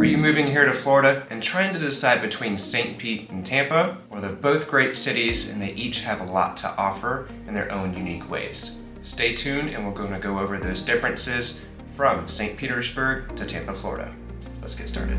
Are you moving here to Florida and trying to decide between St. Pete and Tampa? Well, they're both great cities and they each have a lot to offer in their own unique ways. Stay tuned and we're going to go over those differences from St. Petersburg to Tampa, Florida. Let's get started.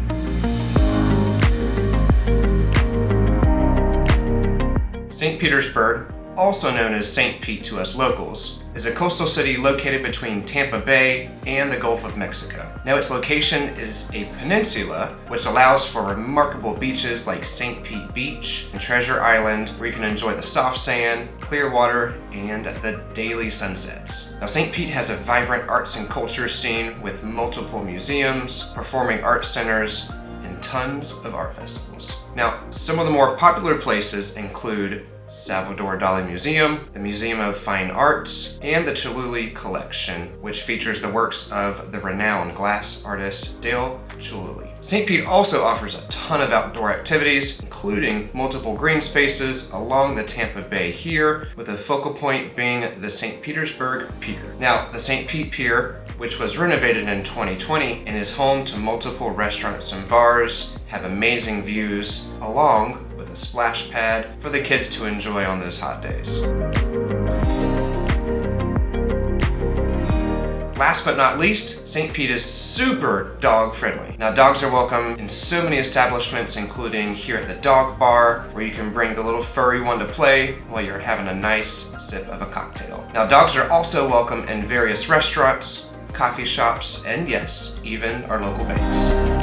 St. Petersburg, also known as St. Pete to us locals, is a coastal city located between Tampa Bay and the Gulf of Mexico. Now its location is a peninsula, which allows for remarkable beaches like St. Pete Beach and Treasure Island, where you can enjoy the soft sand, clear water, and the daily sunsets. Now St. Pete has a vibrant arts and culture scene with multiple museums, performing arts centers, and tons of art festivals. Now, some of the more popular places include Salvador Dali Museum, the Museum of Fine Arts, and the Chihuly Collection, which features the works of the renowned glass artist Dale Chihuly. St. Pete also offers a ton of outdoor activities, including multiple green spaces along the Tampa Bay here, with a focal point being the St. Petersburg Pier. Now, the St. Pete Pier, which was renovated in 2020 and is home to multiple restaurants and bars, have amazing views, along with a splash pad for the kids to enjoy on those hot days. Last but not least, St. Pete is super dog friendly. Now dogs are welcome in so many establishments, including here at the dog bar, where you can bring the little furry one to play while you're having a nice sip of a cocktail. Now dogs are also welcome in various restaurants, coffee shops, and yes, even our local banks.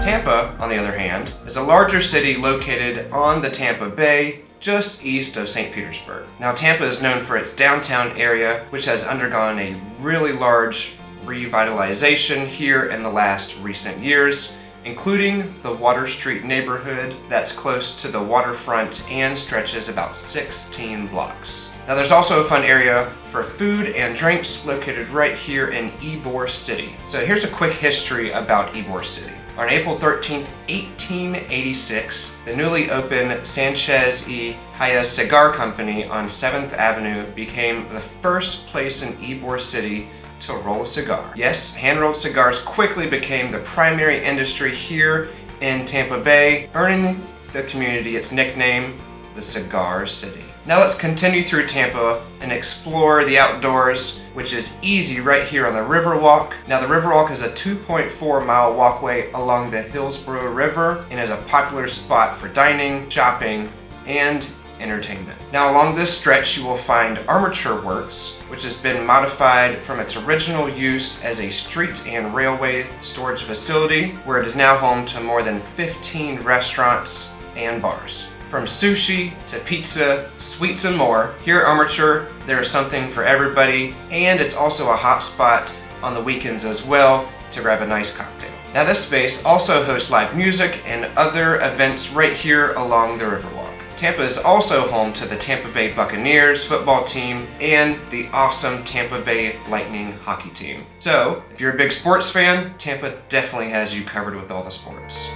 Tampa, on the other hand, is a larger city located on the Tampa Bay, just east of St. Petersburg. Now Tampa is known for its downtown area, which has undergone a really large revitalization here in the last recent years, including the Water Street neighborhood that's close to the waterfront and stretches about 16 blocks. Now there's also a fun area for food and drinks located right here in Ybor City. So here's a quick history about Ybor City. On April 13th, 1886, the newly opened Sanchez y Haya Cigar Company on 7th Avenue became the first place in Ybor City to roll a cigar. Yes, hand-rolled cigars quickly became the primary industry here in Tampa Bay, earning the community its nickname, the Cigar City. Now let's continue through Tampa and explore the outdoors, which is easy right here on the Riverwalk. Now the Riverwalk is a 2.4-mile walkway along the Hillsborough River and is a popular spot for dining, shopping, and entertainment. Now along this stretch you will find Armature Works, which has been modified from its original use as a street and railway storage facility, where it is now home to more than 15 restaurants and bars. From sushi to pizza, sweets, and more, here at Armature, there is something for everybody, and it's also a hot spot on the weekends as well to grab a nice cocktail. Now this space also hosts live music and other events right here along the Riverwalk. Tampa is also home to the Tampa Bay Buccaneers football team and the awesome Tampa Bay Lightning hockey team. So, if you're a big sports fan, Tampa definitely has you covered with all the sports.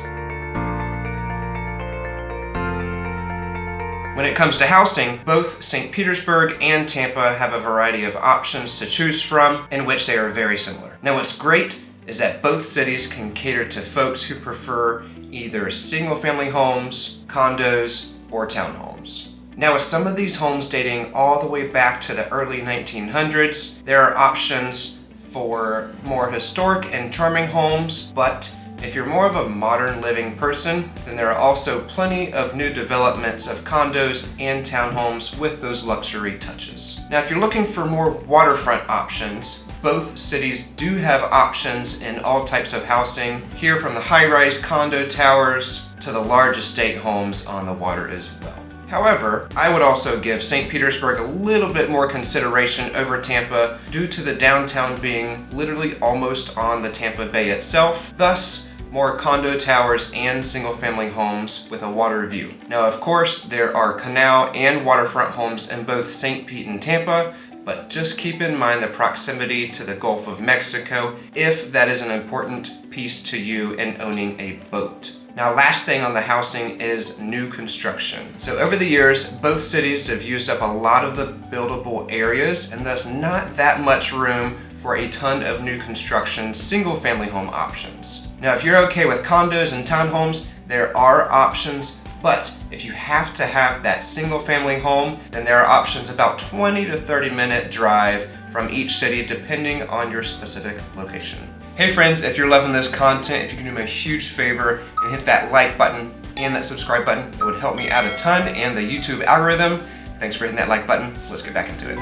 When it comes to housing, both St. Petersburg and Tampa have a variety of options to choose from, in which they are very similar. Now what's great is that both cities can cater to folks who prefer either single-family homes, condos, or townhomes. Now with some of these homes dating all the way back to the early 1900s, there are options for more historic and charming homes, but if you're more of a modern living person, then there are also plenty of new developments of condos and townhomes with those luxury touches. Now, if you're looking for more waterfront options, both cities do have options in all types of housing, here from the high-rise condo towers to the large estate homes on the water as well. However, I would also give St. Petersburg a little bit more consideration over Tampa due to the downtown being literally almost on the Tampa Bay itself, thus more condo towers and single-family homes with a water view. Now, of course, there are canal and waterfront homes in both St. Pete and Tampa, but just keep in mind the proximity to the Gulf of Mexico if that is an important piece to you in owning a boat. Now, last thing on the housing is new construction. So over the years, both cities have used up a lot of the buildable areas and thus not that much room for a ton of new construction single-family home options. Now, if you're okay with condos and townhomes, there are options, but if you have to have that single-family home, then there are options about 20 to 30-minute drive from each city depending on your specific location. Hey friends, if you're loving this content, if you can do me a huge favor and hit that like button and that subscribe button, it would help me out a ton and the YouTube algorithm. Thanks for hitting that like button. Let's get back into it.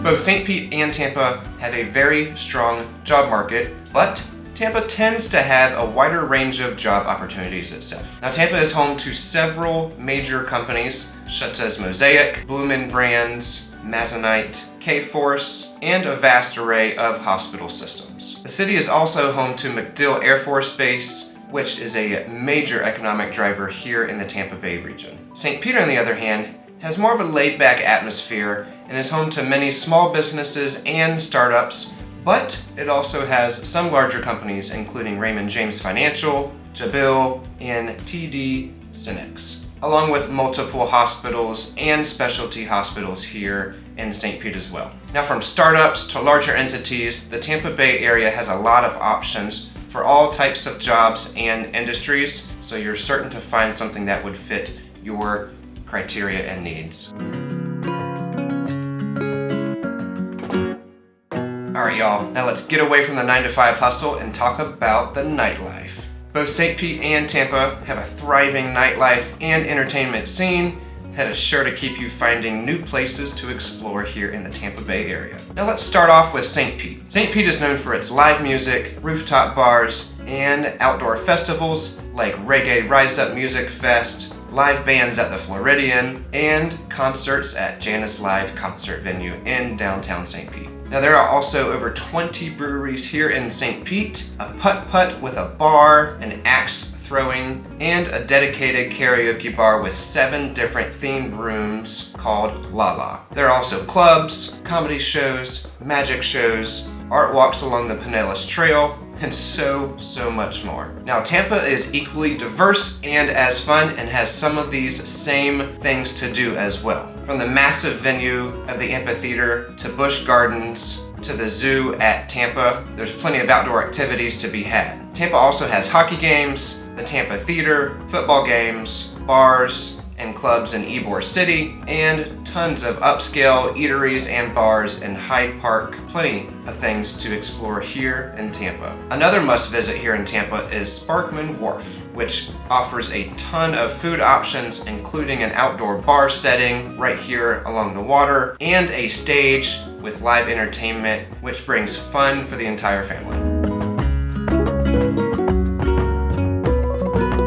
Both St. Pete and Tampa have a very strong job market, but Tampa tends to have a wider range of job opportunities itself. Now, Tampa is home to several major companies such as Mosiac, Bloomin brands, Masonite, KForce, and a vast array of hospital systems. The city is also home to MacDill Air Force Base, which is a major economic driver here in the Tampa Bay region. St. Peter, on the other hand, has more of a laid-back atmosphere and is home to many small businesses and startups, but it also has some larger companies including Raymond James Financial, Jabil, and TD SYNNEX, along with multiple hospitals and specialty hospitals here in St. Pete as well. Now, from startups to larger entities, the Tampa Bay area has a lot of options for all types of jobs and industries, so you're certain to find something that would fit your criteria and needs. Alright y'all, now let's get away from the 9-to-5 hustle and talk about the nightlife. Both St. Pete and Tampa have a thriving nightlife and entertainment scene that is sure to keep you finding new places to explore here in the Tampa Bay area. Now let's start off with St. Pete. St. Pete is known for its live music, rooftop bars, and outdoor festivals like Reggae Rise Up Music Fest, live bands at the Floridian, and concerts at Janus Live Concert Venue in downtown St. Pete. Now, there are also over 20 breweries here in St. Pete, a putt-putt with a bar, an axe throwing, and a dedicated karaoke bar with 7 different themed rooms called La La. There are also clubs, comedy shows, magic shows, art walks along the Pinellas Trail, and so much more. Now, Tampa is equally diverse and as fun and has some of these same things to do as well. From the massive venue of the amphitheater to Busch Gardens to the zoo at Tampa, there's plenty of outdoor activities to be had. Tampa also has hockey games, the Tampa Theater, football games, bars, and clubs in Ybor City, and tons of upscale eateries and bars in Hyde Park. Plenty of things to explore here in Tampa. Another must visit here in Tampa is Sparkman Wharf, which offers a ton of food options, including an outdoor bar setting right here along the water, and a stage with live entertainment, which brings fun for the entire family.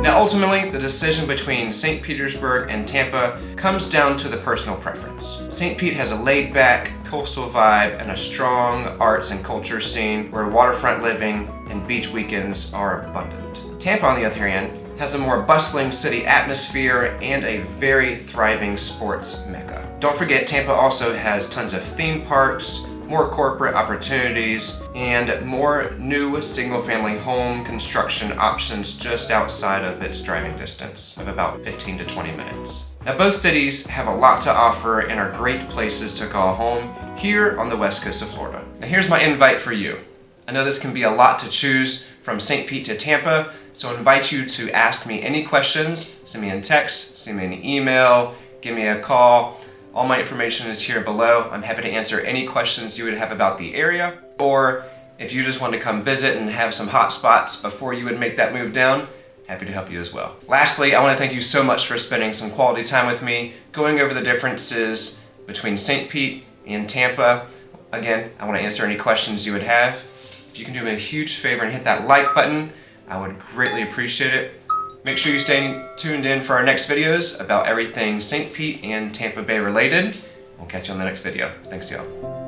Now, ultimately, the decision between St. Petersburg and Tampa comes down to the personal preference. St. Pete has a laid-back, coastal vibe and a strong arts and culture scene where waterfront living and beach weekends are abundant. Tampa, on the other hand, has a more bustling city atmosphere and a very thriving sports mecca. Don't forget, Tampa also has tons of theme parks, more corporate opportunities, and more new single-family home construction options just outside of its driving distance of about 15 to 20 minutes. Now, both cities have a lot to offer and are great places to call home here on the west coast of Florida. Now, here's my invite for you. I know this can be a lot to choose from St. Pete to Tampa, so I invite you to ask me any questions. Send me a text, send me an email, give me a call. All my information is here below. I'm happy to answer any questions you would have about the area, or if you just want to come visit and have some hot spots before you would make that move down, happy to help you as well. Lastly, I want to thank you so much for spending some quality time with me, going over the differences between St. Pete and Tampa. Again, I want to answer any questions you would have. If you can do me a huge favor and hit that like button, I would greatly appreciate it. Make sure you stay tuned in for our next videos about everything St. Pete and Tampa Bay related. We'll catch you on the next video. Thanks, y'all.